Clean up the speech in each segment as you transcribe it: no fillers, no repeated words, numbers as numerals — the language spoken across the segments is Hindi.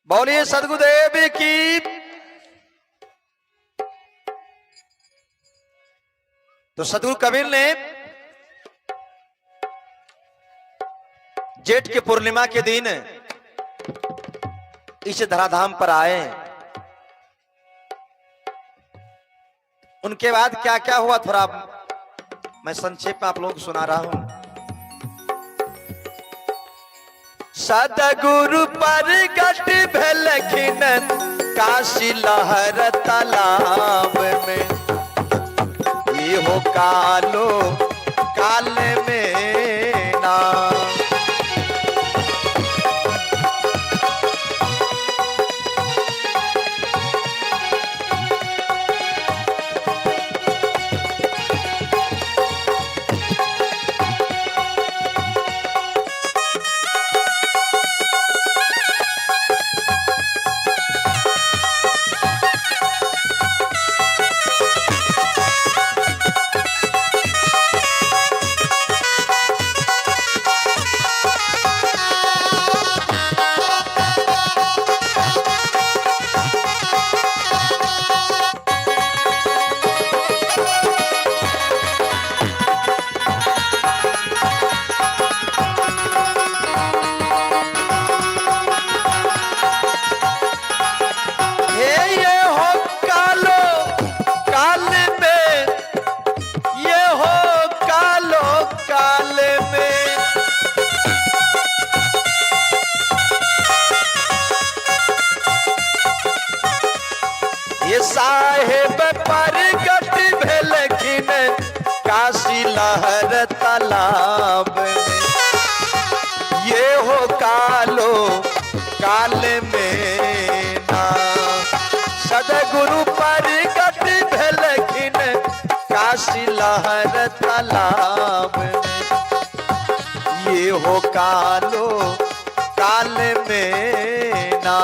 बोलिए सदगुरुदेव की। तो सदगुरु कबीर ने जेठ के पूर्णिमा के दिन इस धराधाम पर आए। उनके बाद क्या क्या हुआ थोड़ा मैं संक्षेप में आप लोगों को सुना रहा हूं। सदगुरु प्रगट भेलखिन काशी लहर तालाब में, ये हो कालो काल में ना। साहेब प्रगट भेलखिन काशी लहर तालाब में, ये हो कालो काल में ना। सदगुरु प्रगट भेलखिन काशी लहर तालाब में, ये हो कालो काल में ना।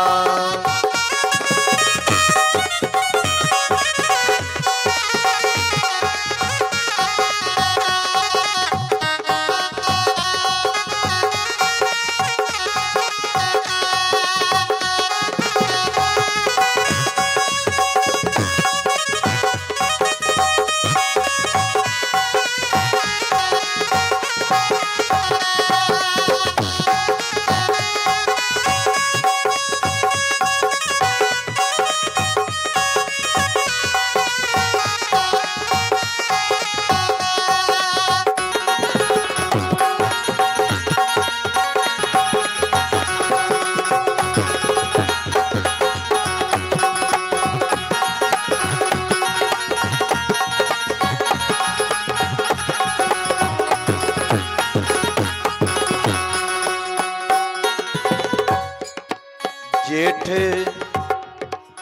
जेठ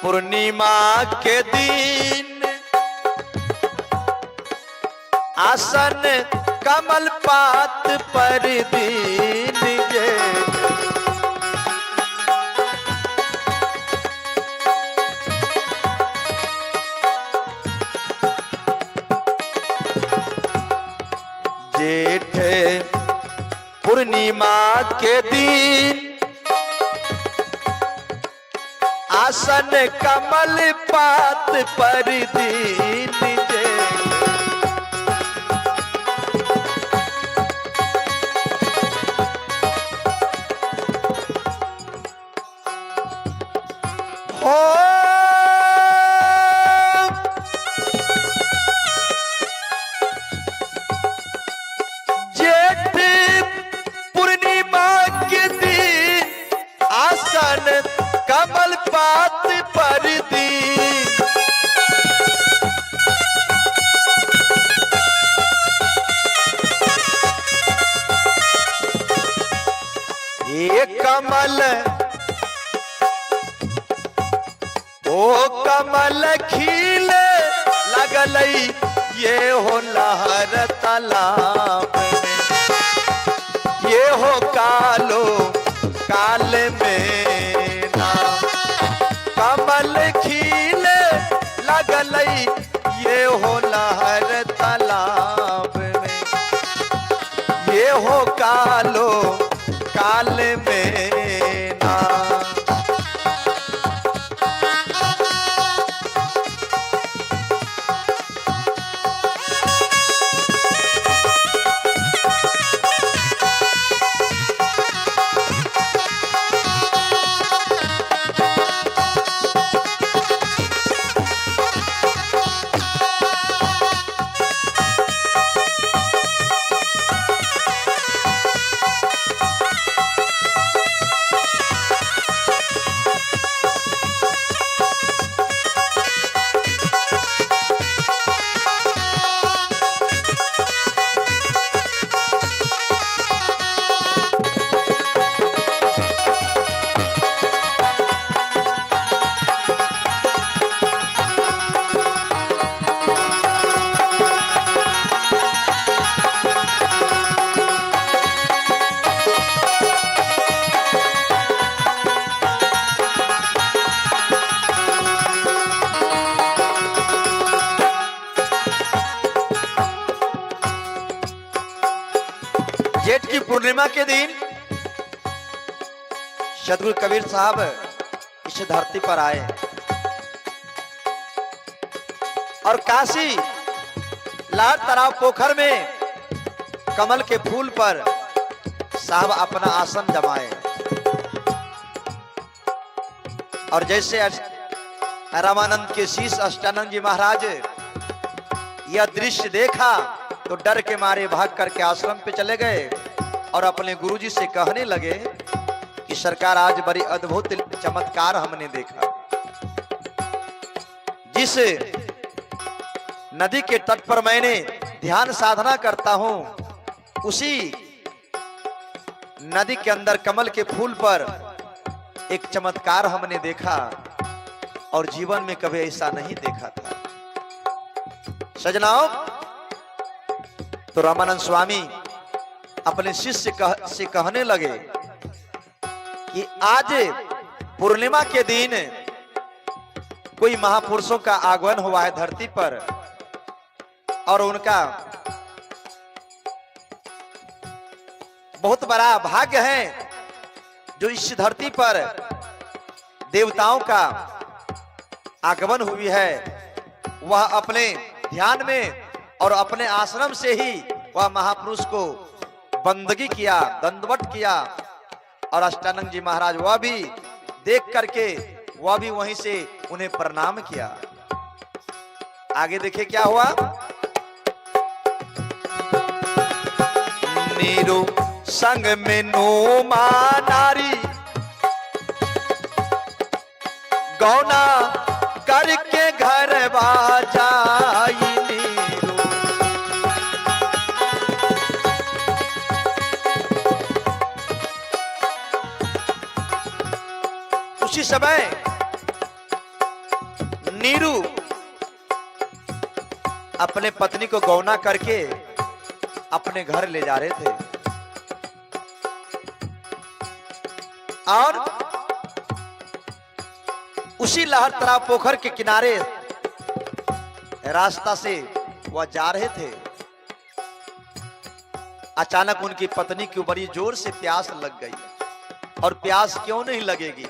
पूर्णिमा के दिन आसन कमल पात पर दीन जेठ पूर्णिमा के दिन आसन कमल पात पर दीन जे। हो जेठ पूर्णिमा के दिन आसन कमल पात पर दीन, ये कमल ओ कमल खिले लगल, ये हो लहर तालाब में, ये हो कालो काल में ना। कमल खिले लगल, ये हो लहर तालाब में, ये हो कालो काल में ना। पूर्णिमा के दिन सदगुरु कबीर साहब इस धरती पर आए और काशी लाल तालाब पोखर में कमल के फूल पर साहब अपना आसन जमाए। और जैसे रामानंद के शीश अष्टानंद जी महाराज यह दृश्य देखा तो डर के मारे भाग करके आश्रम पे चले गए और अपने गुरुजी से कहने लगे कि सरकार आज बड़ी अद्भुत चमत्कार हमने देखा। जिस नदी के तट पर मैंने ध्यान साधना करता हूं उसी नदी के अंदर कमल के फूल पर एक चमत्कार हमने देखा और जीवन में कभी ऐसा नहीं देखा था। सजनाओ, तो रामानंद स्वामी अपने शिष्य से कहने लगे कि आज पूर्णिमा के दिन कोई महापुरुषों का आगमन हुआ है धरती पर और उनका बहुत बड़ा भाग्य है जो इस धरती पर देवताओं का आगमन हुई है। वह अपने ध्यान में और अपने आश्रम से ही वह महापुरुष को बंदगी किया, दंडवत किया और अष्टानंद जी महाराज वह भी देख करके वह भी वहीं से उन्हें प्रणाम किया। आगे देखिए क्या हुआ। नीरू संग में नोमा नारी गौना करके घर बाजाई नीरू। उसी समय नीरू अपने पत्नी को गौना करके अपने घर ले जा रहे थे और उसी लहर तालाब पोखर के किनारे रास्ता से वह जा रहे थे। अचानक उनकी पत्नी की बड़ी जोर से प्यास लग गई। और प्यास क्यों नहीं लगेगी,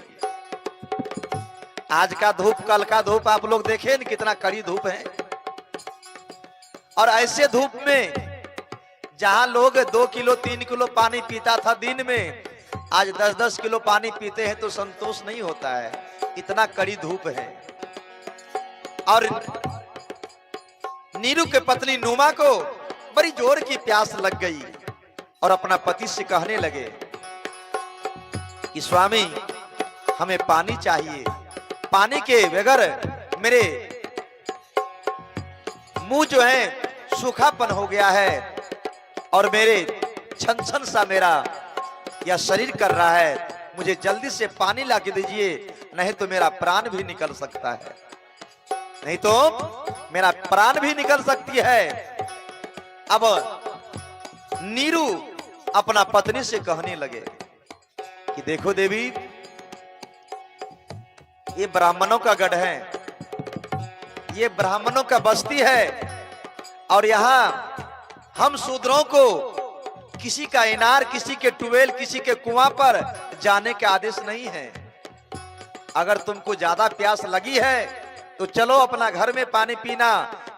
आज का धूप कल का धूप आप लोग देखें न कितना कड़ी धूप है। और ऐसे धूप में जहां लोग 2 किलो 3 किलो पानी पीता था दिन में, आज 10-10 किलो पानी पीते हैं तो संतोष नहीं होता है, इतना कड़ी धूप है। और नीरू के पत्नी नुमा को बड़ी जोर की प्यास लग गई और अपना पति से कहने लगे कि स्वामी हमें पानी चाहिए, पानी के बगैर मेरे मुंह जो है सूखापन हो गया है और मेरे छन छन सा मेरा यह शरीर कर रहा है, मुझे जल्दी से पानी ला के दीजिए, नहीं तो मेरा प्राण भी निकल सकता है, नहीं तो मेरा प्राण भी निकल सकती है। अब नीरू अपना पत्नी से कहने लगे कि देखो देवी, ये ब्राह्मणों का गढ़ है, ये ब्राह्मणों का बस्ती है और यहाँ हम शूद्रों को किसी का इनार, किसी के ट्यूबवेल, किसी के कुआं पर जाने के आदेश नहीं है। अगर तुमको ज्यादा प्यास लगी है तो चलो अपना घर में पानी पीना,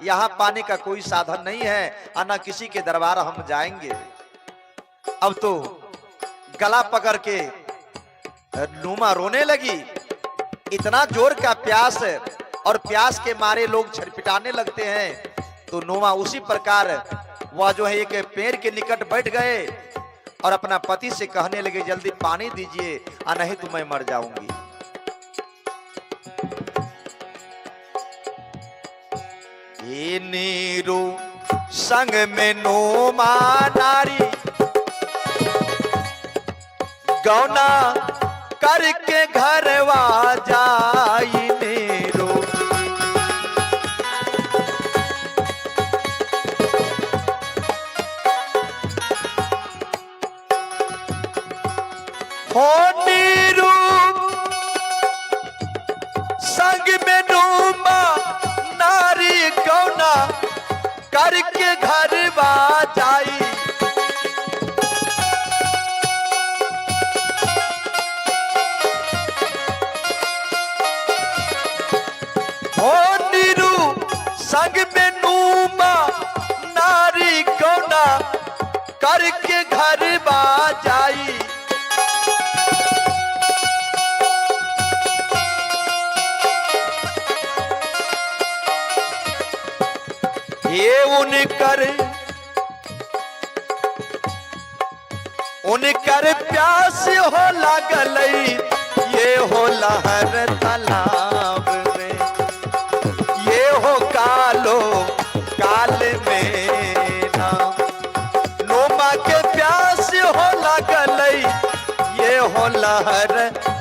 यहाँ पानी का कोई साधन नहीं है और न किसी के दरबार हम जाएंगे। अब तो गला पकड़ के नुमा रोने लगी, इतना जोर का प्यास और प्यास के मारे लोग छटपटाने लगते हैं। तो नुमा उसी प्रकार वह जो है एक पेड़ के निकट बैठ गए और अपना पति से कहने लगे जल्दी पानी दीजिए और नहीं तो मैं मर जाऊंगी। ये नीरू संग में नुमा नारी गौना करके घरवा जाई नीरू। हो नीरू संग में नुमा नारी गौना करके घर जाई। संग में नूमा नारी कौना करके घर बाजाई। ये उनकर प्यास हो लागल, ये हो लहर तालाब में, ये हो कालो काल में ना। नोमा के प्यास हो लागल, ये हो लहर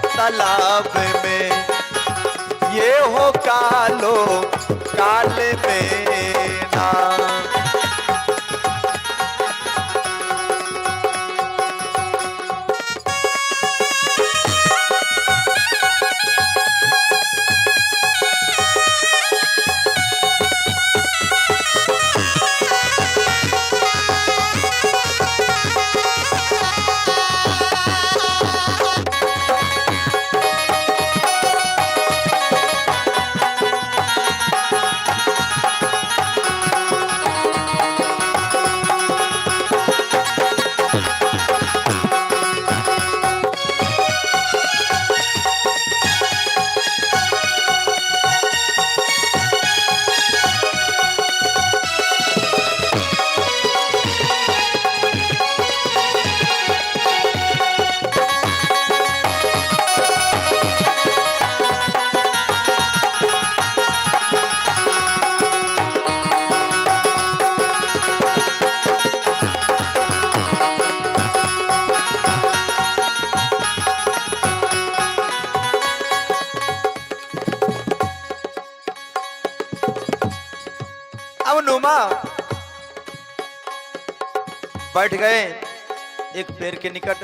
तालाब में, ये हो कालो काल में ना। अब नुमा बैठ गए एक पेड़ के निकट,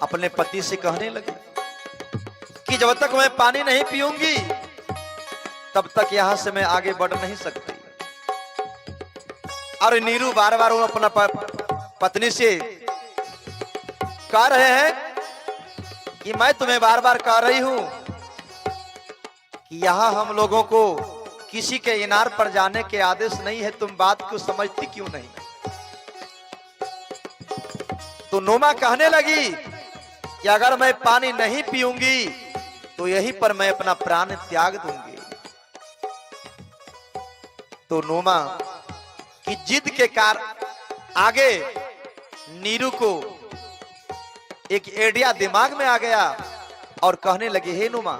अपने पति से कहने लगे कि जब तक मैं पानी नहीं पीऊंगी तब तक यहां से मैं आगे बढ़ नहीं सकती। और नीरू बार बार वो अपना पत्नी से कह रहे हैं कि मैं तुम्हें बार बार कह रही हूं कि यहां हम लोगों को किसी के इनार पर जाने के आदेश नहीं है, तुम बात को समझती क्यों नहीं। तो नोमा कहने लगी कि अगर मैं पानी नहीं पीऊंगी तो यहीं पर मैं अपना प्राण त्याग दूंगी। तो नोमा की जिद के आगे नीरू को एक आइडिया दिमाग में आ गया और कहने लगे, हे नोमा,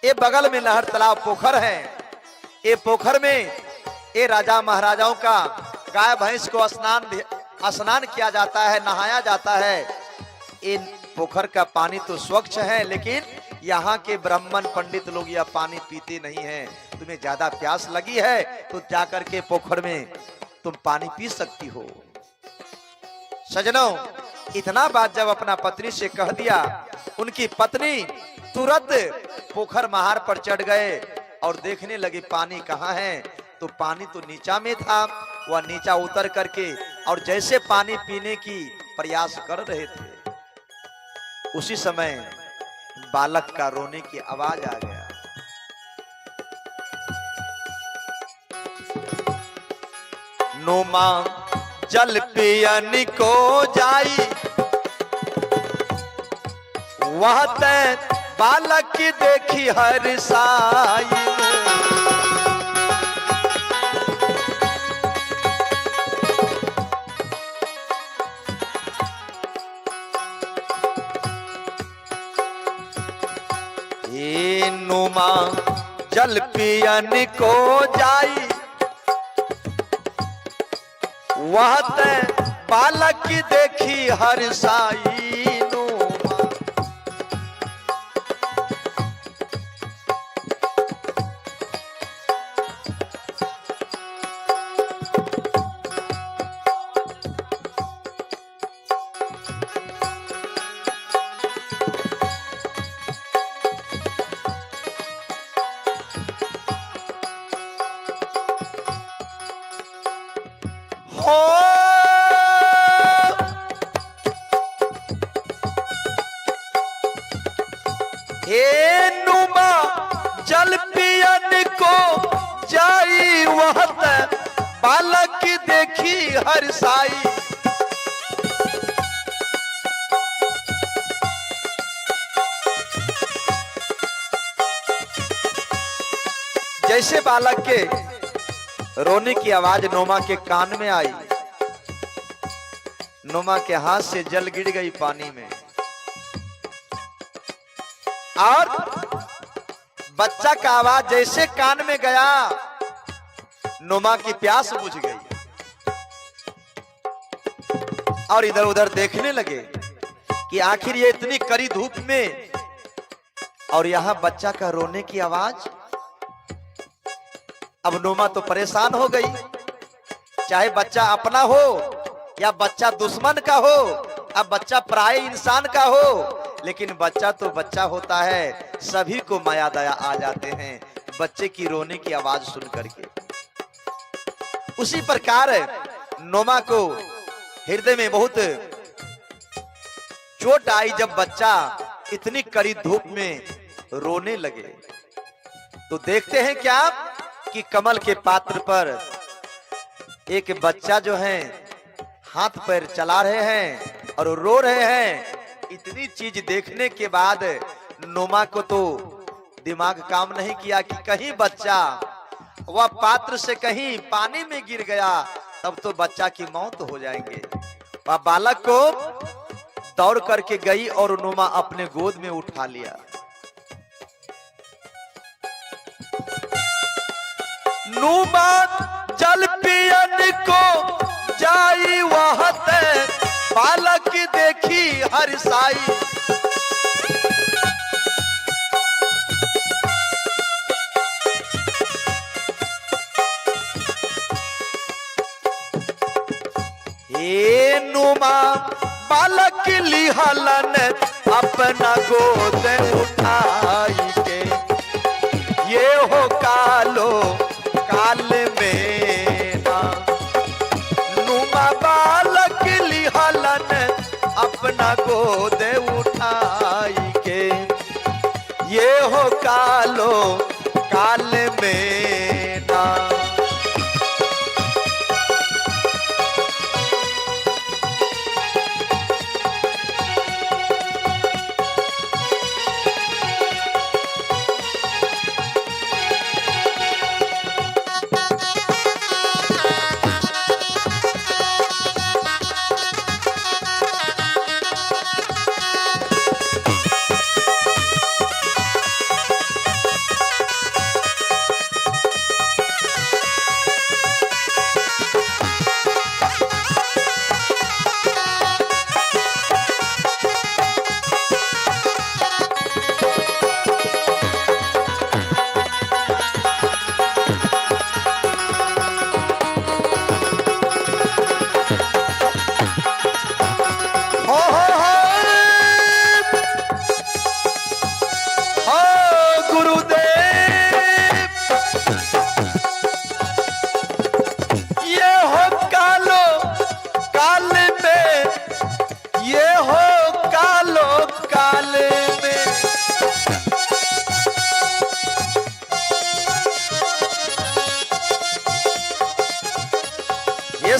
ये बगल में नहर तालाब पोखर है, ये पोखर में ये राजा महाराजाओं का गाय भैंस को स्नान किया जाता है, नहाया जाता है। इन पोखर का पानी तो स्वच्छ है, लेकिन यहाँ के ब्राह्मण पंडित लोग यह पानी पीते नहीं हैं। तुम्हें ज्यादा प्यास लगी है तो जाकर के पोखर में तुम पानी पी सकती हो। सजनों, इतना बात जब अपना पत्नी से कह दिया, उनकी पत्नी तुरंत पोखर महार पर चढ़ गए और देखने लगे पानी कहाँ है। तो पानी तो नीचा में था, वह नीचा उतर करके और जैसे पानी पीने की प्रयास कर रहे थे, उसी समय बालक का रोने की आवाज आ गया। नोमा जल पियन को जाई, वह तय बालक की देखी हर साई। हे नुमा जल पियन को जाई, वह तय बालक की देखी हर साई। हे नुमा जल पियन को जाई वह बालक की देखी हर साई। जैसे बालक के रोने की आवाज नोमा के कान में आई, नोमा के हाथ से जल गिर गई पानी में और बच्चा का आवाज जैसे कान में गया, नोमा की प्यास बुझ गई और इधर उधर देखने लगे कि आखिर ये इतनी कड़ी धूप में और यहां बच्चा का रोने की आवाज। अब नोमा तो परेशान हो गई, चाहे बच्चा अपना हो या बच्चा दुश्मन का हो, अब बच्चा पराये इंसान का हो, लेकिन बच्चा तो बच्चा होता है, सभी को माया दया आ जाते हैं बच्चे की रोने की आवाज सुन करके। उसी प्रकार नोमा को हृदय में बहुत चोट आई जब बच्चा इतनी कड़ी धूप में रोने लगे। तो देखते हैं क्या कि कमल के पात्र पर एक बच्चा जो है हाथ पैर चला रहे हैं और रो रहे हैं। इतनी चीज देखने के बाद नोमा को तो दिमाग काम नहीं किया कि कहीं बच्चा वह पात्र से कहीं पानी में गिर गया तब तो बच्चा की मौत हो जाएंगे। वह बालक को दौड़ करके गई और नोमा अपने गोद में उठा लिया। नोमा जल पियन को जाई वह बालक देखी हर साई। हे नोमा बालक लिहलन अपना गोद उठाई के, ये हो कालो काल में ना। नोमा बालक लिहलन अपना गोद उठाई के, ये हो कालो काल में ना।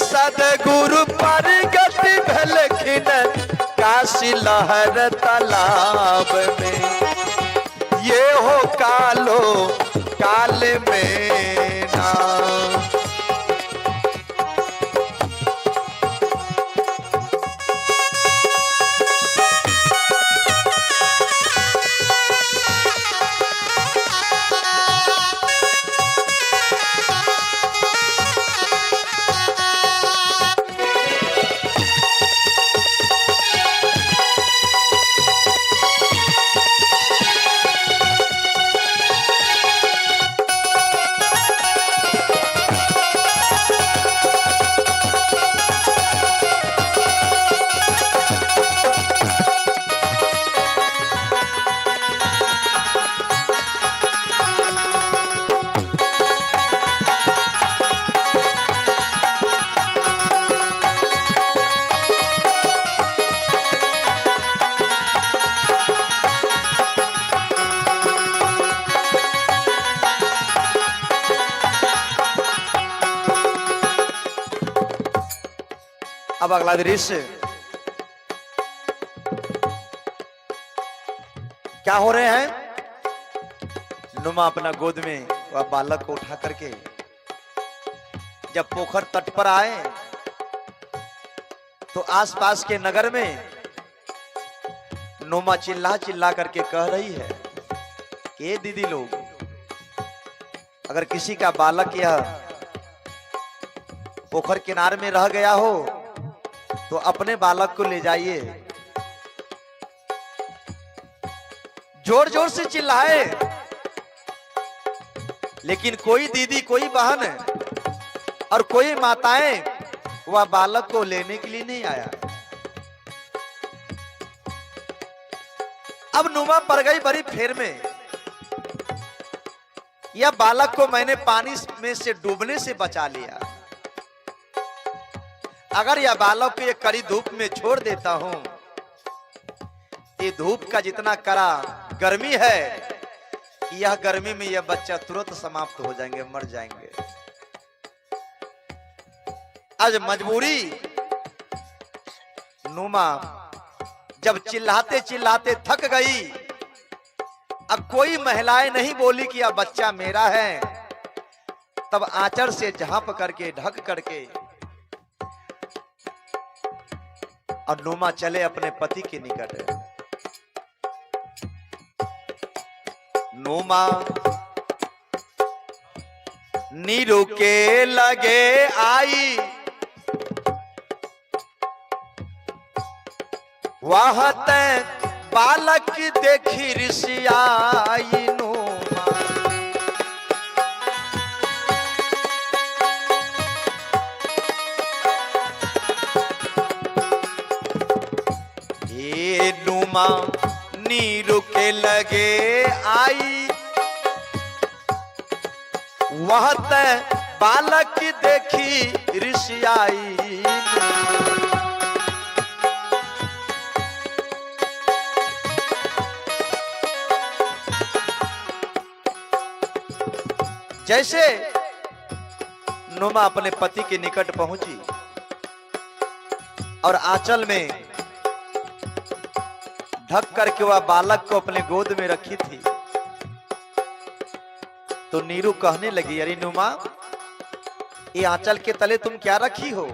सदगुरु परगट भलखिन काशी लहर तालाब में, ये हो कालो काल में ना। अब अगला दृश्य क्या हो रहे हैं। नुमा अपना गोद में वह बालक को उठा करके जब पोखर तट पर आए तो आसपास के नगर में नुमा चिल्ला चिल्ला करके कह रही है कि दीदी लोग, अगर किसी का बालक यह पोखर किनारे में रह गया हो तो अपने बालक को ले जाइए। जोर जोर से चिल्लाए, लेकिन कोई दीदी, कोई बहन और कोई माताएं वह बालक को लेने के लिए नहीं आया। अब नुमा पड़ गई बड़ी फेर में। यह बालक को मैंने पानी में से डूबने से बचा लिया, अगर यह बालक को एक कड़ी धूप में छोड़ देता हूं, ये धूप का जितना कड़ा गर्मी है कि यह गर्मी में यह बच्चा तुरंत समाप्त हो जाएंगे, मर जाएंगे। आज मजबूरी नुमा जब चिल्लाते चिल्लाते थक गई, अब कोई महिलाएं नहीं बोली कि यह बच्चा मेरा है, तब आंचल से झांप करके ढक करके और नुमा चले अपने पति के निकट। नुमा नीरू के लगे आई, वहां तक बालक देखी ऋषियाई। नुमा ये नुमा नीरू के लगे आई, वह तक बालक देखी ऋषियाई। जैसे नुमा अपने पति के निकट पहुंची और आंचल में ढक करके वह बालक को अपने गोद में रखी थी, तो नीरू कहने लगी, अरे नुमा, ये आंचल के तले तुम क्या रखी हो?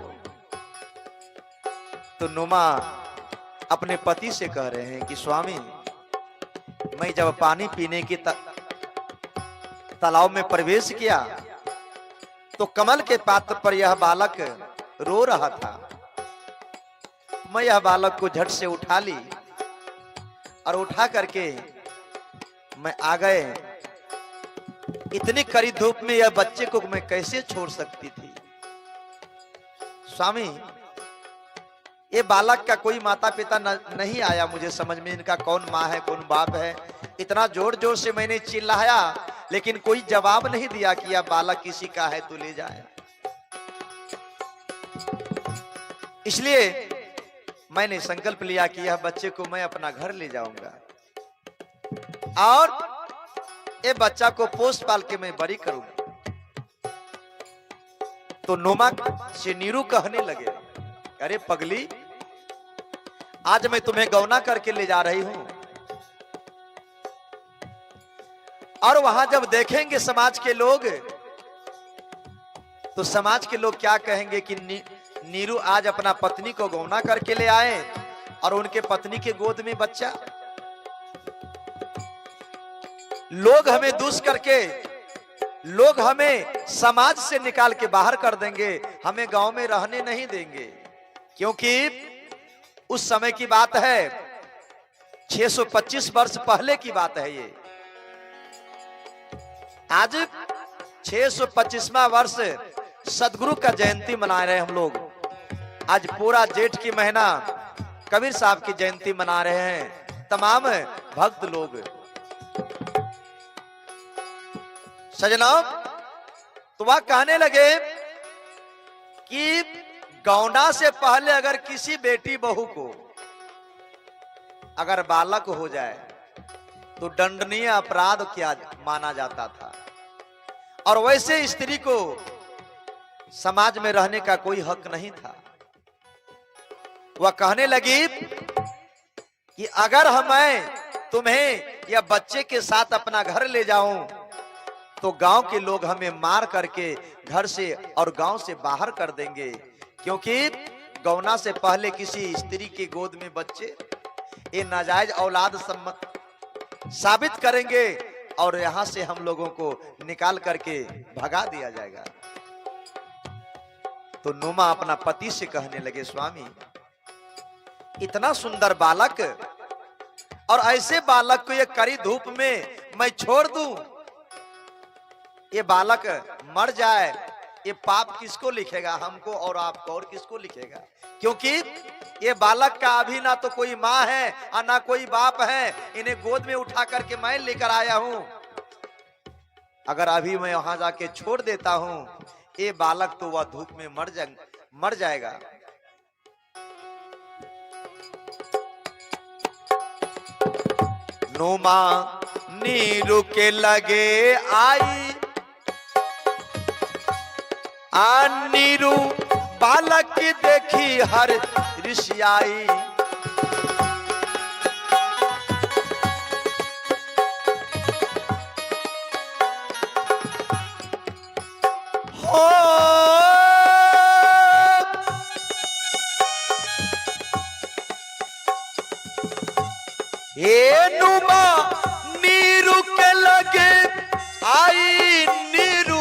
तो नुमा अपने पति से कह रहे हैं कि स्वामी, मैं जब पानी पीने की तालाब में प्रवेश किया तो कमल के पात्र पर यह बालक रो रहा था। मैं यह बालक को झट से उठा ली और उठा करके मैं आ गए। इतनी कड़ी धूप में यह बच्चे को मैं कैसे छोड़ सकती थी? स्वामी, ये बालक का कोई माता पिता नहीं आया मुझे समझ में, इनका कौन माँ है कौन बाप है। इतना जोर जोर से मैंने चिल्लाया, लेकिन कोई जवाब नहीं दिया कि यह बालक किसी का है तो ले जाए। इसलिए मैंने संकल्प लिया कि यह बच्चे को मैं अपना घर ले जाऊंगा और ये बच्चा को पोस पाल के मैं बड़ी करूंगा। तो नुमा से नीरू कहने लगे, अरे पगली, आज मैं तुम्हें गौना करके ले जा रही हूं, और वहां जब देखेंगे समाज के लोग तो समाज के लोग क्या कहेंगे कि नीरू आज अपना पत्नी को गौना करके ले आए और उनके पत्नी के गोद में बच्चा। लोग हमें दुष्ट करके, लोग हमें समाज से निकाल के बाहर कर देंगे, हमें गांव में रहने नहीं देंगे। क्योंकि उस समय की बात है, 625 वर्ष पहले की बात है ये। आज 625वां वर्ष सदगुरु का जयंती मना रहे हैं हम लोग। आज पूरा जेठ की महीना कबीर साहब की जयंती मना रहे हैं तमाम भक्त लोग। सजना, तो वह कहने लगे कि गौना से पहले अगर किसी बेटी बहू को अगर बालक हो जाए तो दंडनीय अपराध क्या माना जाता था, और वैसे स्त्री को समाज में रहने का कोई हक नहीं था। वह कहने लगी कि अगर मैं तुम्हें या बच्चे के साथ अपना घर ले जाऊं तो गांव के लोग हमें मार करके घर से और गांव से बाहर कर देंगे, क्योंकि गौना से पहले किसी स्त्री की गोद में बच्चे ये नाजायज औलाद साबित करेंगे और यहां से हम लोगों को निकाल करके भगा दिया जाएगा। तो नुमा अपना पति से कहने लगे, स्वामी इतना सुंदर बालक और ऐसे बालक को ये कड़ी धूप में मैं छोड़ दूं, ये बालक मर जाए, ये पाप किसको लिखेगा, हमको और आपको, और किसको लिखेगा? क्योंकि ये बालक का अभी ना तो कोई माँ है और ना कोई बाप है, इन्हें गोद में उठा करके मैं लेकर आया हूं। अगर अभी मैं वहां जाके छोड़ देता हूं, ये बालक तो वह धूप में मर जाएगा। नुमा नीरू के लगे आई, नीरू बालक की देखी हर ऋषियाई। हो ये नुमा नीरू के लगे आई, नीरू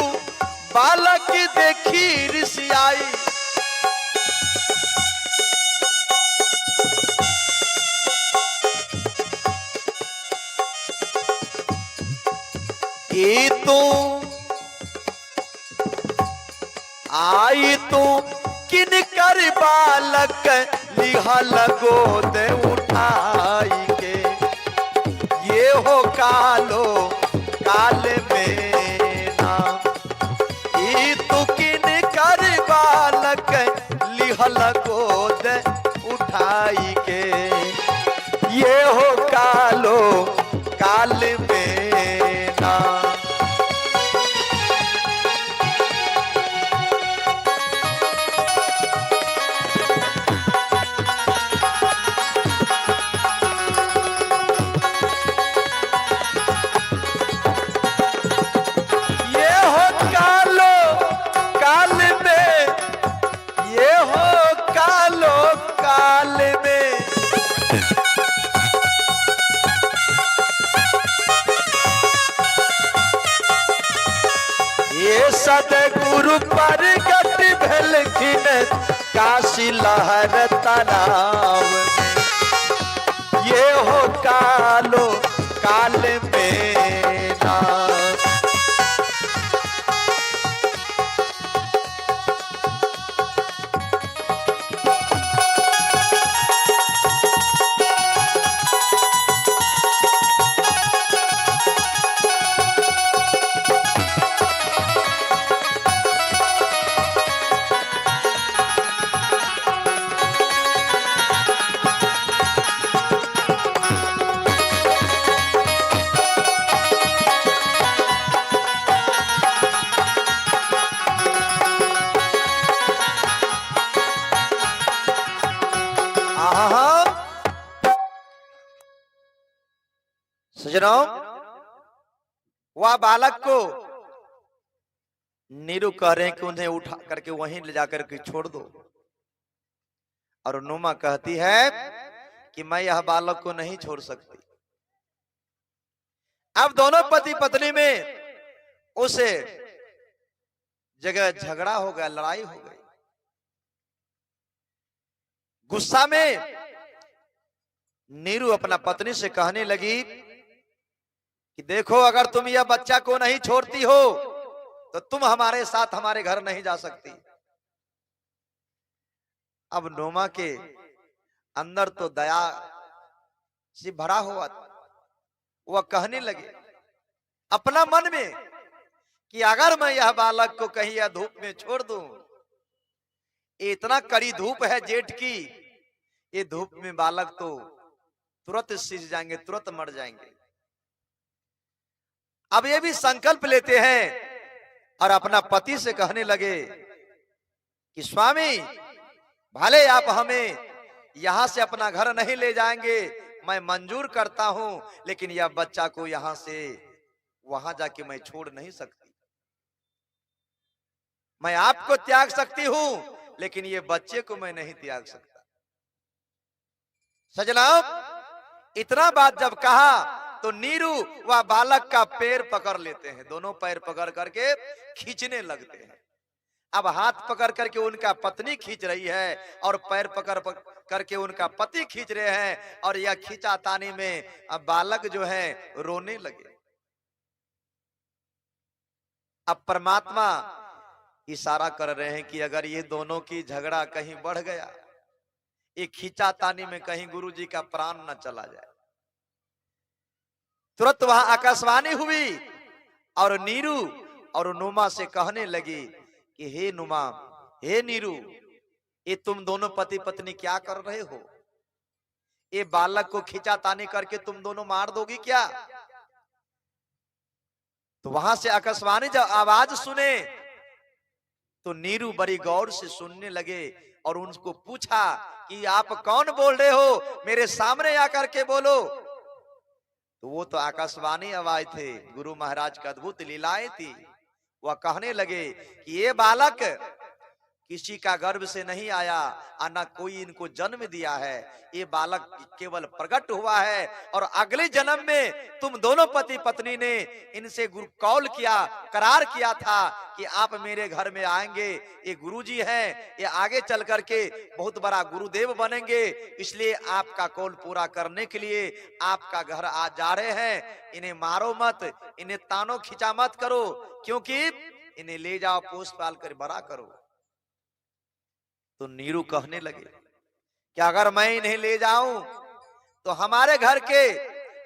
बालक की देखी ऋषियाई। ये तो आई तो किन कर बालक लिहल गोद उठाई के, ये हो कालो काल में ना। ये तो किन कर बालक लिहल गोद उठाई के, ये हो कालो काल में ना। सदगुरु प्रगट भेलखिन काशी लहर तलाव में, ये हो कालो काल में ना। सजनों, वह बालक को नीरू कह रहे हैं कि उन्हें उठा करके वहीं ले जाकर के छोड़ दो, और नुमा कहती है कि मैं यह बालक को नहीं छोड़ सकती। अब दोनों पति पत्नी में उस जगह झगड़ा हो गया, लड़ाई हो गई। गुस्सा में नीरू अपना पत्नी से कहने लगी कि देखो, अगर तुम यह बच्चा को नहीं छोड़ती हो तो तुम हमारे साथ हमारे घर नहीं जा सकती। अब नुमा के अंदर तो दया से भरा हुआ था, वह कहने लगे अपना मन में कि अगर मैं यह बालक को कहीं यह धूप में छोड़ दूं, इतना कड़ी धूप है जेठ की, ये धूप में बालक तो तुरंत सिज जाएंगे, तुरंत मर जाएंगे। अब ये भी संकल्प लेते हैं और अपना पति से कहने लगे कि स्वामी, भले आप हमें यहां से अपना घर नहीं ले जाएंगे, मैं मंजूर करता हूं, लेकिन यह बच्चा को यहां से वहां जाके मैं छोड़ नहीं सकती। मैं आपको त्याग सकती हूं, लेकिन ये बच्चे को मैं नहीं त्याग सकता। सजनाब, इतना बात जब कहा तो नीरू वह बालक का पैर पकड़ लेते हैं, दोनों पैर पकड़ करके खींचने लगते हैं। अब हाथ पकड़ करके उनका पत्नी खींच रही है और पैर पकड़ करके उनका पति खींच रहे हैं, और यह खींचातानी में अब बालक जो है रोने लगे। अब परमात्मा इशारा कर रहे हैं कि अगर ये दोनों की झगड़ा कहीं बढ़ गया, ये खींचातानी में कहीं गुरुजी का प्राण न चला जाए। तुरंत वहां आकाशवाणी हुई और नीरू और नुमा से कहने लगी कि हे नुमा, हे नीरू, ये तुम दोनों पति पत्नी क्या कर रहे हो? ये बालक को खींचातानी करके तुम दोनों मार दोगी क्या? तो वहां से आकाशवाणी जब आवाज सुने तो नीरू बड़ी गौर से सुनने लगे और उनको पूछा कि आप कौन बोल रहे हो, मेरे सामने आकर के बोलो। तो वो तो आकाशवाणी आवाज थे, गुरु महाराज का अद्भुत लीलाएं थी। वह कहने लगे कि ये बालक किसी का गर्भ से नहीं आया और न कोई इनको जन्म दिया है, ये बालक केवल प्रकट हुआ है, और अगले जन्म में तुम दोनों पति पत्नी ने इनसे कौल किया, करार किया था कि आप मेरे घर में आएंगे, ये गुरुजी हैं, ये आगे चल करके बहुत बड़ा गुरुदेव बनेंगे, इसलिए आपका कौल पूरा करने के लिए आपका घर आ जा रहे हैं। इन्हें मारो मत, इन्हें तानो खिंचा मत करो, क्योंकि इन्हें ले जाओ, पोस पाल कर बड़ा करो। तो नीरू कहने लगे कि अगर मैं इन्हें ले जाऊं तो हमारे घर के,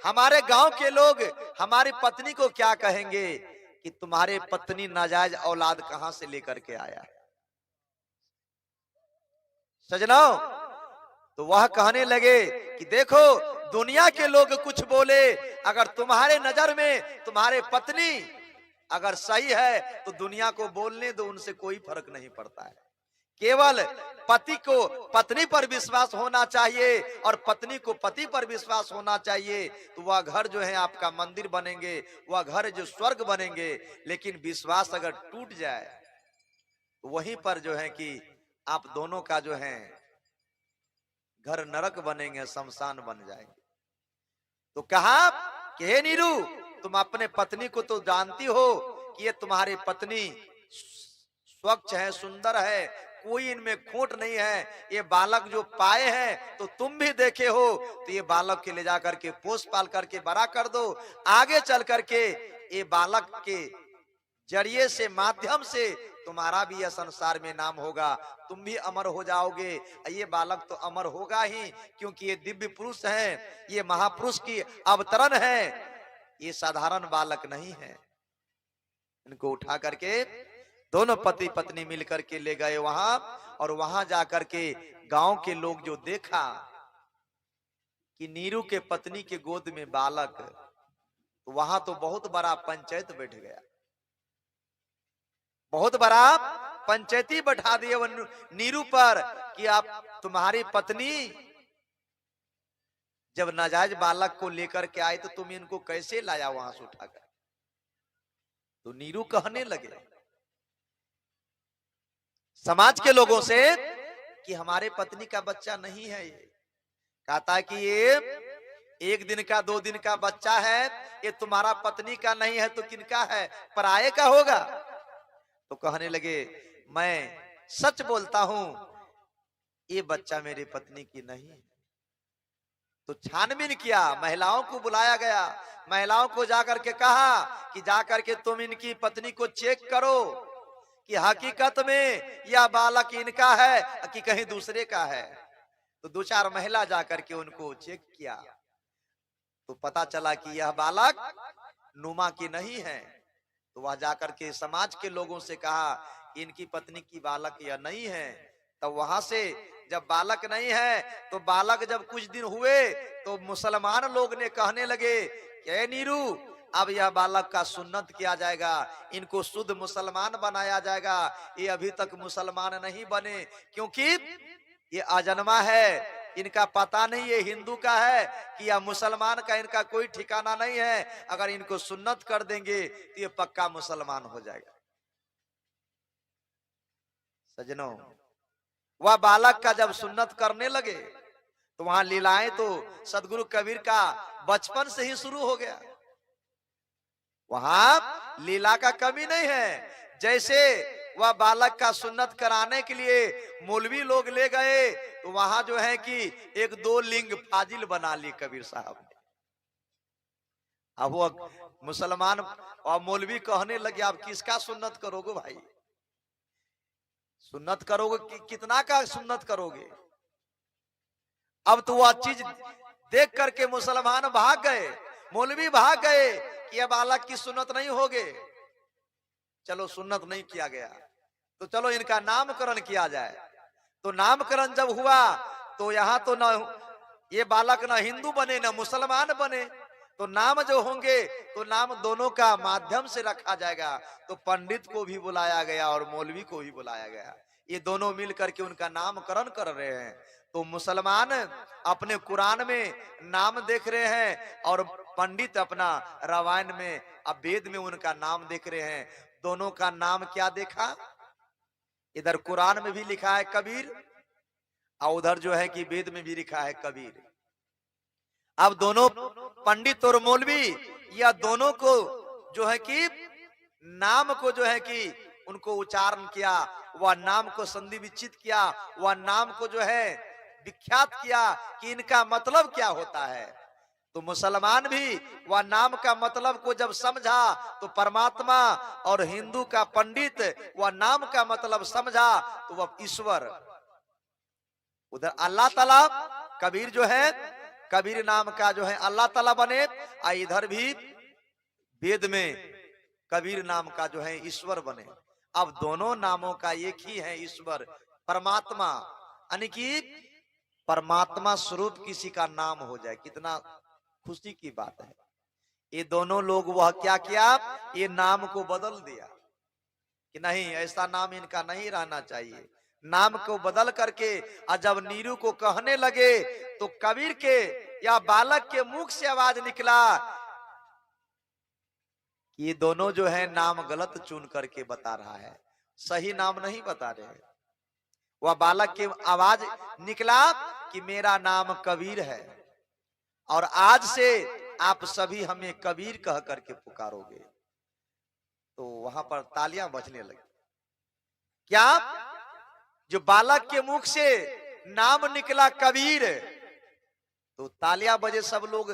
हमारे गांव के लोग हमारी पत्नी को क्या कहेंगे कि तुम्हारे पत्नी नाजायज औलाद कहां से लेकर के आया है। सजनाओ, तो वह कहने लगे कि देखो, दुनिया के लोग कुछ बोले, अगर तुम्हारे नजर में तुम्हारे पत्नी अगर सही है तो दुनिया को बोलने दो, उनसे कोई फर्क नहीं पड़ता है। केवल पति को पत्नी पर विश्वास होना चाहिए और पत्नी को पति पर विश्वास होना चाहिए, तो वह घर जो है आपका मंदिर बनेंगे, वह घर जो स्वर्ग बनेंगे। लेकिन विश्वास अगर टूट जाए तो वहीं पर जो है कि आप दोनों का जो है घर नरक बनेंगे, शमशान बन जाएंगे। तो कहा कि हे नीरू, तुम अपने पत्नी को तो जानती हो कि ये तुम्हारी पत्नी स्वच्छ है, सुंदर है, कोई इनमें खोट नहीं है। ये बालक जो पाए हैं तो तुम भी देखे हो, तो ये बालक के ले जाकर के पोस पाल करके बड़ा कर दो। आगे चल करके ये बालक के जरिए से, माध्यम से तुम्हारा भी यह संसार में नाम होगा, तुम भी अमर हो जाओगे। ये बालक तो अमर होगा ही, क्योंकि ये दिव्य पुरुष है, ये महापुरुष की अवतरण है, ये साधारण बालक नहीं है। इनको उठा करके दोनों पति पत्नी मिलकर के ले गए वहां, और वहां जाकर के गांव के लोग जो देखा कि नीरू के पत्नी के गोद में बालक, तो वहां तो बहुत बड़ा पंचायत बैठ गया, बहुत बड़ा पंचायती बैठा दिए नीरू पर कि आप, तुम्हारी पत्नी जब नाजायज बालक को लेकर के आए तो तुम इनको कैसे लाया वहां से उठाकर। तो नीरू कहने लगे समाज के लोगों से कि हमारे पत्नी का बच्चा नहीं है, ये कहता है कि ये 1 दिन का 2 दिन का बच्चा है, ये तुम्हारा पत्नी का नहीं है तो किनका है, पराये का होगा। तो कहने लगे मैं सच बोलता हूं, ये बच्चा मेरी पत्नी की नहीं है। तो छानबीन किया, महिलाओं को बुलाया गया, महिलाओं को जाकर के कहा कि जाकर के तुम इनकी पत्नी को चेक करो कि हकीकत में यह बालक इनका है कि कहीं दूसरे का है। तो 2-4 महिला जाकर के उनको चेक किया तो पता चला कि यह बालक नुमा की नहीं है। तो वह जाकर के समाज के लोगों से कहा कि इनकी पत्नी की बालक यह नहीं है। तब वहां से जब बालक नहीं है तो बालक जब कुछ दिन हुए तो मुसलमान लोग ने कहने लगे कि नीरू, अब यह बालक का सुन्नत किया जाएगा, इनको शुद्ध मुसलमान बनाया जाएगा। ये अभी तक मुसलमान नहीं बने, क्योंकि ये अजन्मा है, इनका पता नहीं ये हिंदू का है कि या मुसलमान का, इनका कोई ठिकाना नहीं है। अगर इनको सुन्नत कर देंगे तो ये पक्का मुसलमान हो जाएगा। सजनों, वह बालक का जब सुन्नत करने लगे तो वहां लीलाएं तो सदगुरु कबीर का बचपन से ही शुरू हो गया। वहां लीला का कमी नहीं है। जैसे वह बालक का सुन्नत कराने के लिए मौलवी लोग ले गए तो वहां जो है कि एक दो लिंग फाजिल बना ली कबीर साहब ने। अब वो मुसलमान और मौलवी कहने लगे आप किसका सुन्नत करोगे भाई, सुन्नत करोगे कि कितना का सुन्नत करोगे। अब तो वह चीज देख करके मुसलमान भाग गए, मौलवी भाग गए कि अब बालक की सुन्नत नहीं होगे। चलो सुन्नत नहीं किया गया तो चलो इनका नामकरण किया जाए। तो नामकरण जब हुआ तो यहाँ तो न ये बालक न हिंदू बने न मुसलमान बने, तो नाम जो होंगे तो नाम दोनों का माध्यम से रखा जाएगा। तो पंडित को भी बुलाया गया और मौलवी को भी बुलाया गया। ये दोनों मिल करके उनका नामकरण कर रहे हैं। तो मुसलमान अपने कुरान में नाम देख रहे हैं और पंडित अपना रामायण में अब वेद में उनका नाम देख रहे हैं। दोनों का नाम क्या देखा, इधर कुरान में भी लिखा है कबीर और उधर जो है कि वेद में भी लिखा है कबीर। अब दोनों पंडित और मौलवी या दोनों को जो है कि नाम को जो है कि उनको उच्चारण किया, वह नाम को संधि विच्छित किया, वह नाम को जो है विख्यात किया कि इनका मतलब क्या होता है। तो मुसलमान भी वह नाम का मतलब को जब समझा तो परमात्मा, और हिंदू का पंडित वह नाम का मतलब समझा तो वह ईश्वर। उधर अल्लाह ताला कबीर जो है, कबीर नाम का जो है अल्लाह ताला बने, और इधर भी वेद में कबीर नाम का जो है ईश्वर बने। अब दोनों नामों का एक ही है ईश्वर परमात्मा, यानी कि परमात्मा स्वरूप किसी का नाम हो जाए, कितना खुशी की बात है। ये दोनों लोग वह क्या किया, ये नाम को बदल दिया कि नहीं ऐसा नाम इनका नहीं रहना चाहिए। नाम को बदल करके और जब नीरू को कहने लगे तो कबीर के या बालक के मुख से आवाज निकला कि ये दोनों जो है नाम गलत चुन करके बता रहा है, सही नाम नहीं बता रहे। वह बालक के आवाज निकला कि मेरा नाम कबीर है और आज से आप सभी हमें कबीर कह करके पुकारोगे। तो वहां पर तालियां बजने लगी। क्या जो बालक के मुख से नाम निकला कबीर, तो तालियां बजे। सब लोग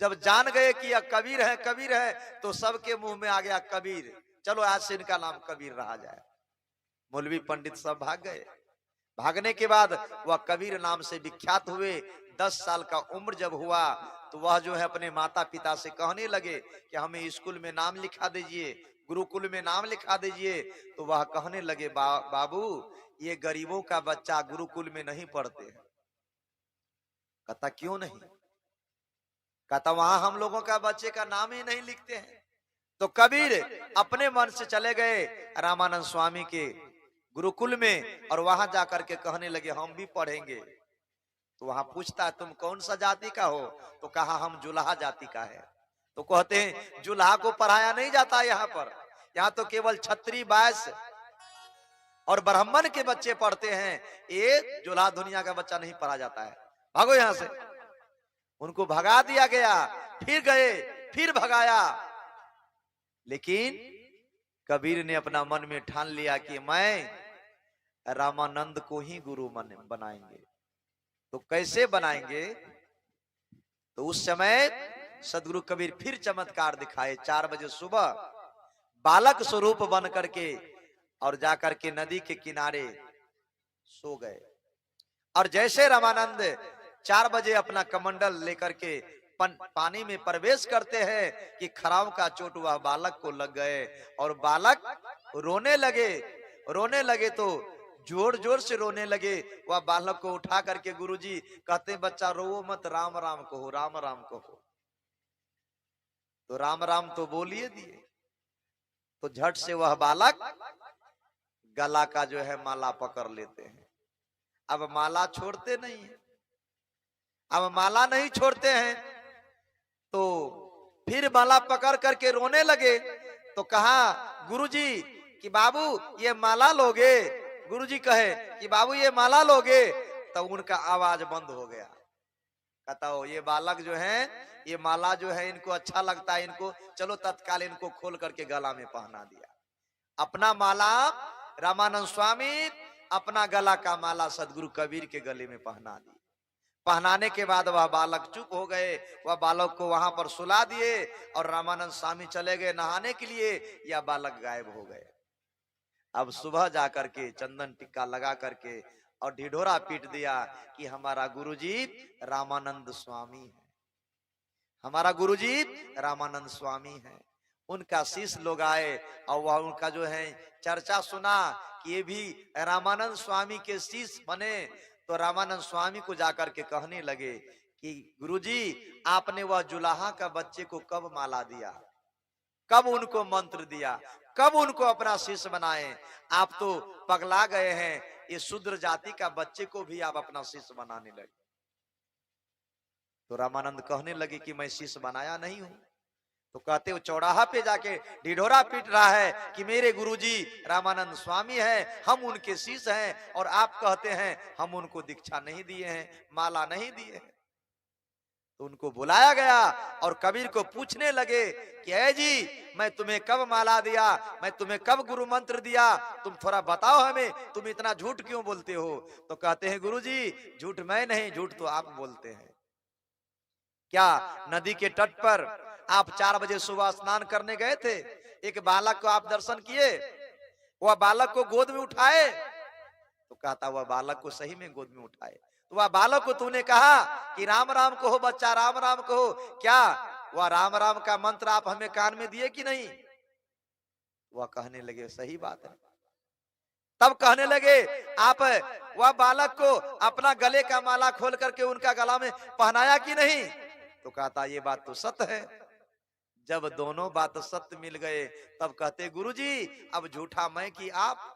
जब जान गए कि यह कबीर है, कबीर है, तो सबके मुंह में आ गया कबीर। चलो आज से इनका नाम कबीर रहा जाए। मौलवी पंडित सब भाग गए। भागने के बाद वह कबीर नाम से विख्यात हुए। 10 साल का उम्र जब हुआ तो वह जो है अपने माता पिता से कहने लगे कि हमें स्कूल में नाम लिखा दीजिए, गुरुकुल में नाम लिखा दीजिए। तो वह कहने लगे बाबू ये गरीबों का बच्चा गुरुकुल में नहीं पढ़ते हैं। कहता क्यों नहीं, कहता वहां हम लोगों का बच्चे का नाम ही नहीं लिखते हैं। तो कबीर अपने मन से चले गए रामानंद स्वामी के गुरुकुल में और वहां जाकर के कहने लगे हम भी पढ़ेंगे। तो वहां पूछता तुम कौन सा जाति का हो, तो कहा हम जुलाहा जाति का है। तो कहते हैं जुलाहा को पढ़ाया नहीं जाता यहाँ पर, यहाँ तो केवल छत्री वैश्य और ब्राह्मण के बच्चे पढ़ते हैं, ये जुलाहा दुनिया का बच्चा नहीं पढ़ा जाता है, भागो यहां से। उनको भगा दिया गया। फिर गए, फिर भगाया, लेकिन कबीर ने अपना मन में ठान लिया कि मैं रामानंद को ही गुरु बनाएंगे। तो कैसे बनाएंगे, तो उस समय सदगुरु कबीर फिर चमत्कार दिखाए। 4 बजे सुबह बालक स्वरूप बन करके और जाकर के नदी के किनारे सो गए। और जैसे रामानंद 4 बजे अपना कमंडल लेकर के पानी में प्रवेश करते हैं कि खराव का चोट वह बालक को लग गए और बालक रोने लगे। रोने लगे तो जोर जोर से रोने लगे। वह बालक को उठा करके गुरुजी कहते बच्चा रो मत, राम राम कहो, राम राम कहो। तो राम राम तो बोलिए दिए। तो झट से वह बालक गला का जो है माला पकड़ लेते हैं। अब माला छोड़ते नहीं है। अब माला नहीं छोड़ते हैं, तो फिर माला पकड़ करके रोने लगे। तो कहा गुरुजी कि बाबू ये माला लोगे? गुरुजी कहे कि बाबू ये माला लोगे? तो उनका आवाज बंद हो गया। कहता हो ये बालक जो है, ये माला जो है इनको अच्छा लगता है, इनको चलो तत्काल इनको खोल करके गला में पहना दिया। अपना माला रामानंद स्वामी अपना गला का माला सदगुरु कबीर के गले में पहना दी। पहनाने के बाद वह बालक चुप हो गए। वह बालक को वहां पर सुला दिए और रामानंद स्वामी चले गए नहाने के लिए। यह बालक गायब हो गए। अब सुबह जाकर के चंदन टिक्का लगा करके और ढिढोरा पीट दिया कि हमारा गुरुजी रामानंद स्वामी है, हमारा गुरुजी रामानंद स्वामी है। उनका शिष्य लोग आए और वह उनका जो है चर्चा सुना कि ये भी रामानंद स्वामी के शिष्य बने। तो रामानंद स्वामी को जाकर के कहने लगे कि गुरुजी आपने वह जुलाहा का बच्चे को कब माला दिया, कब उनको मंत्र दिया, कब उनको अपना शिष्य बनाए? आप तो पगला गए हैं, ये शूद्र जाति का बच्चे को भी आप अपना शिष्य बनाने लगे। तो रामानंद कहने लगे कि मैं शिष्य बनाया नहीं हूं। तो कहते हो चौराहा पे जाके ढिढोरा पीट रहा है कि मेरे गुरुजी रामानंद स्वामी हैं, हम उनके शिष्य हैं, और आप कहते हैं हम उनको दीक्षा नहीं दिए हैं, माला नहीं दिए हैं। तो उनको बुलाया गया और कबीर को पूछने लगे कि ऐ जी मैं तुम्हें कब माला दिया, मैं तुम्हें कब गुरु मंत्र दिया, तुम थोड़ा बताओ हमें, तुम इतना झूठ क्यों बोलते हो? तो कहते हैं गुरुजी झूठ मैं नहीं, झूठ तो आप बोलते हैं। क्या नदी के तट पर आप 4 बजे सुबह स्नान करने गए थे, एक बालक को आप दर्शन किए, वह बालक को गोद में उठाए? तो कहता वह बालक को सही में गोद में उठाए। तो वह बालक को तूने कहा कि राम राम कहो बच्चा, राम राम कहो, क्या वह राम राम का मंत्र आप हमें कान में दिए कि नहीं? वह कहने लगे सही बात है। तब कहने लगे आप वह बालक को अपना गले का माला खोल करके उनका गला में पहनाया कि नहीं? तो कहता ये बात तो सत्य है। जब दोनों बात सत्य मिल गए तब कहते गुरुजी अब झूठा मैं कि आप?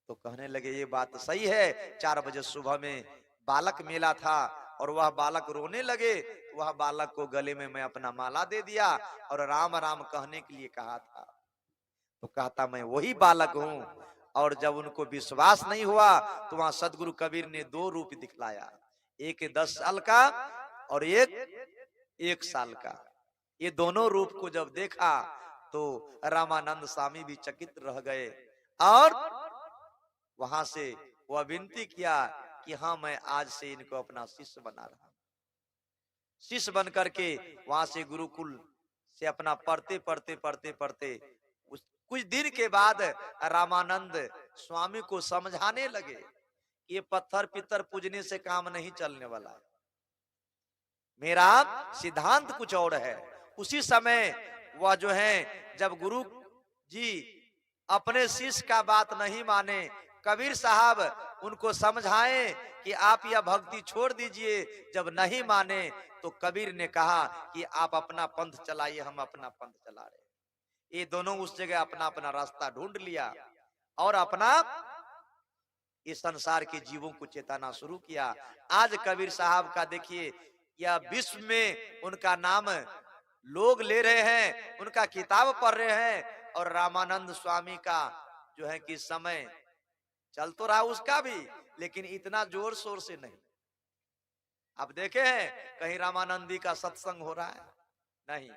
तो कहने लगे ये बात सही है, 4 बजे सुबह में बालक मिला था और वह बालक रोने लगे, वह बालक को गले में मैं अपना माला दे दिया और राम राम कहने के लिए कहा था। तो कहता मैं वही बालक हूं। और जब उनको विश्वास नहीं हुआ तो वहां सदगुरु कबीर ने 2 रूप दिखलाया, एक 10 साल का और एक 1 साल का। ये दोनों रूप को जब देखा तो रामानंद स्वामी भी चकित रह गए और वहां से वह विनती किया कि हाँ मैं आज से इनको अपना शिष्य बना रहा हूं। शिष्य बन करके वहां से गुरुकुल से अपना पढ़ते पढ़ते पढ़ते पढ़ते कुछ दिन के बाद रामानंद स्वामी को समझाने लगे कि ये पत्थर पित्तर पूजने से काम नहीं चलने वाला है, मेरा सिद्धांत कुछ और है। उसी समय वह जो है जब गुरु जी अपने शिष्य का बात नहीं माने, कबीर साहब उनको समझाएं कि आप यह भक्ति छोड़ दीजिए, जब नहीं माने तो कबीर ने कहा कि आप अपना पंथ चलाइए, हम अपना पंथ चला रहे। ये दोनों उस जगह अपना अपना रास्ता ढूंढ लिया और अपना इस संसार के जीवों को चेताना शुरू किया। आज कबीर साहब का देखिए यह विश्व में उनका नाम लोग ले रहे हैं, उनका किताब पढ़ रहे हैं, और रामानंद स्वामी का जो है कि समय चल तो रहा उसका भी, लेकिन इतना जोर शोर से नहीं। आप देखे हैं कहीं रामानंदी का सत्संग हो रहा है? नहीं।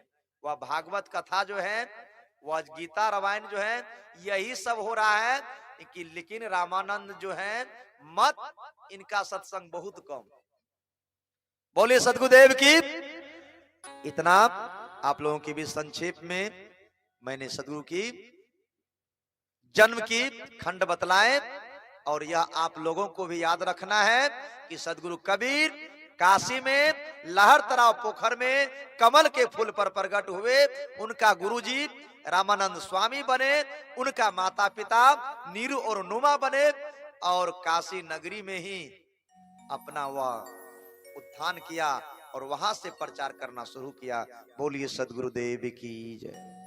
वह भागवत कथा जो है, वह गीता रामायण जो है, यही सब हो रहा है कि लेकिन रामानंद जो है मत इनका सत्संग बहुत कम। बोले सद्गुरुदेव की। इतना आप लोगों की भी संक्षेप में मैंने सद्गुरु की जन्म की खंड बतलाए, और यह आप लोगों को भी याद रखना है कि सद्गुरु कबीर काशी में लहर तराव पोखर में कमल के फूल पर प्रकट हुए, उनका गुरुजी रामानंद स्वामी बने, उनका माता पिता नीरू और नुमा बने, और काशी नगरी में ही अपना वह उत्थान किया और वहां से प्रचार करना शुरू किया। बोलिए सद्गुरुदेव की जय।